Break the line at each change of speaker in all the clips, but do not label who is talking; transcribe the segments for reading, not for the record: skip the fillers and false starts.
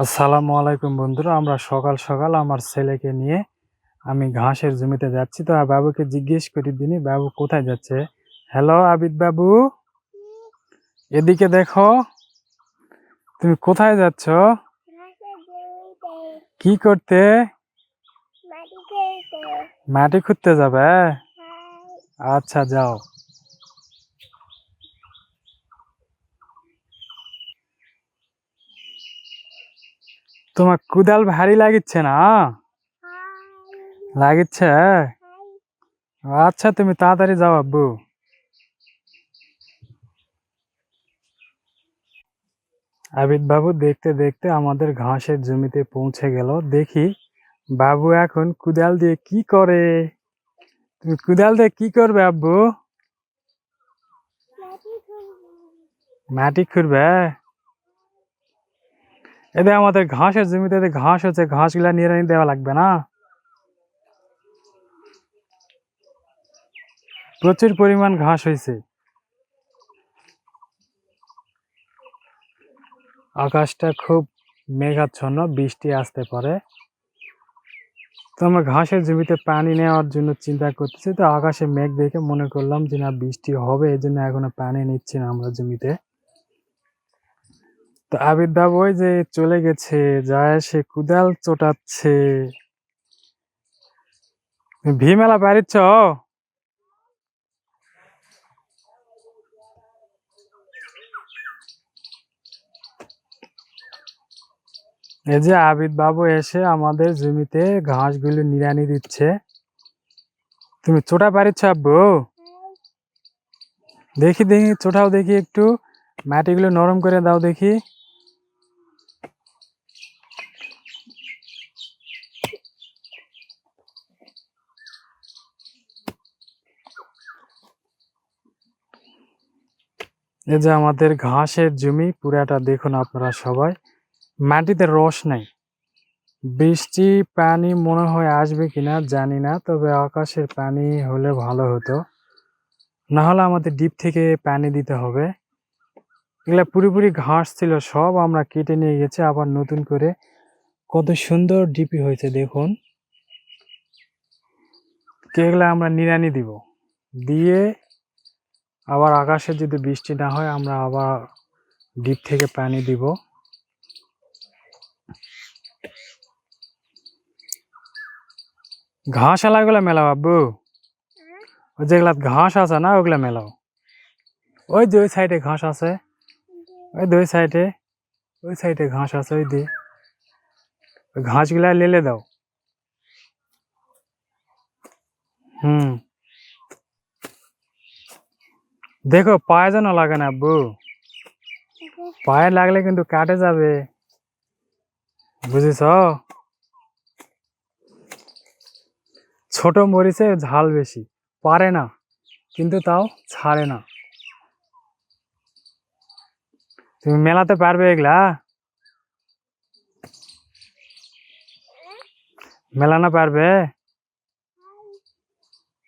আসসালামু আলাইকুম বন্ধুরা, আমরা সকাল সকাল আমার ছেলেকে নিয়ে আমি ঘাসের জমিতে যাচ্ছি। তো বাবুকে জিজ্ঞেস করি দিনি বাবু কোথায় যাচ্ছে। হ্যালো আবিদ বাবু, এদিকে দেখো। তুমি কোথায় যাচ্ছ? কি করতে? মাটি খুঁড়তে যাবে? আচ্ছা যাও। তোমার কুদাল ভারী লাগিচ্ছে না? লাগিচ্ছে? আচ্ছা তুমি তাড়াতাড়ি যাও আব্বু। আবিদ বাবু দেখতে দেখতে আমাদের ঘাসের জমিতে পৌঁছে গেল। দেখি বাবু এখন কুদাল দিয়ে কি করে। তুমি কুদাল দিয়ে কি করবে আব্বু? মাটি খুঁড়বে? এদের আমাদের ঘাসের জমিতে ঘাস হচ্ছে, ঘাসগুলা নিড়ানি দেওয়া লাগবে না? প্রচুর পরিমাণ ঘাস হয়েছে। আকাশটা খুব মেঘাচ্ছন্ন, বৃষ্টি আসতে পারে। তো আমরা ঘাসের জমিতে পানি নেওয়ার জন্য চিন্তা করতেছি। তো আকাশে মেঘ দেখে মনে করলাম যে না বৃষ্টি হবে, এই জন্য এখনো পানি নিচ্ছি না আমরা জমিতে। তো আবিদ বাবু ওই যে চলে গেছে, যায় সে কুদাল চটাচ্ছে। ভি মেলা পারিচ্ছ? এই যে আবিদ বাবু এসে আমাদের জমিতে ঘাসগুলো নিড়ানি দিচ্ছে। তুমি চোটা পারিচ্ছ আব্বু? দেখি দেখি চোটাও দেখি একটু, মাটিগুলো নরম করে দাও দেখি। এই যে আমাদের ঘাসের জমি পুরাটা দেখুন আপনারা সবাই, মাটিতে রস নাই। বৃষ্টি পানি মনে হয় আসবে কিনা জানি না, তবে আকাশের পানি হলে ভালো হতো, না হলে আমাদের ডিপ থেকে পানি দিতে হবে। এগুলা পুরোপুরি ঘাস ছিল, সব আমরা কেটে নিয়ে গেছি আবার নতুন করে। কত সুন্দর ডিপি হয়েছে দেখুন। এগুলা আমরা নিড়ানি দিব, দিয়ে আবার আকাশে যদি বৃষ্টি না হয় আমরা আবার ডিপ থেকে পানি দিব। ঘাস আলাগুলা মেলাও আব্বু, ওই যেগুলা ঘাস আছে না ওগুলা মেলাও। ওই যে ওই সাইডে ঘাস আছে, ওই দুই সাইডে, ওই সাইডে ঘাস আছে, ওই দিয়ে ওই ঘাসগুলা লেলে দাও। হুম, দেখো পায়ে যেন লাগে না আব্বু, পায়ে লাগলে কিন্তু কাটে যাবে, বুঝেছ? ছোট মরিচে ঝাল বেশি, পারে না কিন্তু তাও ছাড়ে না। তুমি মেলাতে পারবে এগুলা? মেলানো পারবে?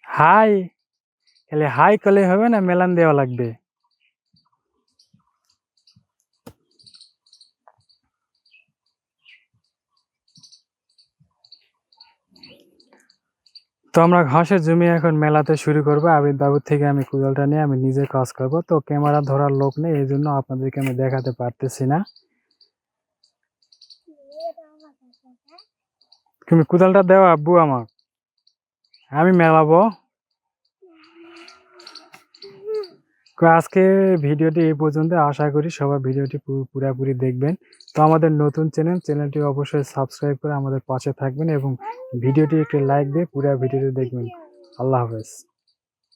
হাই, খালি হাই করলে হবে না, মেলান দেওয়া লাগবে। তো আমরা ঘাসের জমি এখন মেলাতে শুরু করবো। আবিদ বাবুর থেকে আমি কুদালটা নিয়ে আমি নিজে কাজ করব। তো ক্যামেরা ধরার লোক নেই, এই জন্য আপনাদেরকে আমি দেখাতে পারতেছি না। তুমি কুদালটা দেও আব্বু আমার, আমি মেলাবো। আজকে ভিডিওটি এই পর্যন্ত, আশা করি সবাই ভিডিওটি পুরোপুরি দেখবেন। তো আমাদের নতুন চ্যানেলটি অবশ্যই সাবস্ক্রাইব করে আমাদের পাশে থাকবেন এবং ভিডিওটি একটি লাইক দিয়ে পুরো ভিডিওটি দেখবেন। আল্লাহ হাফেজ।